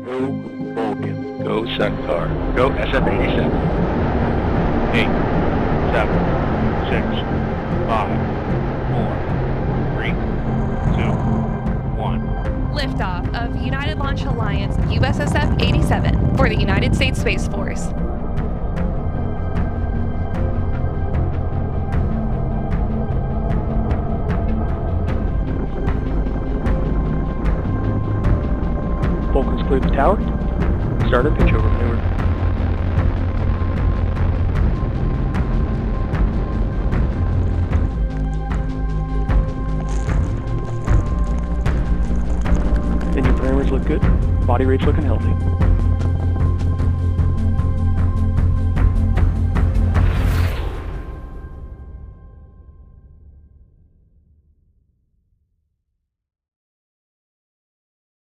Go Vulcan. Go Centaur. Go SF-87. 8, 7, 6, 5, 4, 3, 2, 1. Liftoff of United Launch Alliance USSF-87 for the United States Space Force. Vulcan's cleared the tower. Start a pitch over maneuver. Engine parameters look good. Body rate's looking healthy.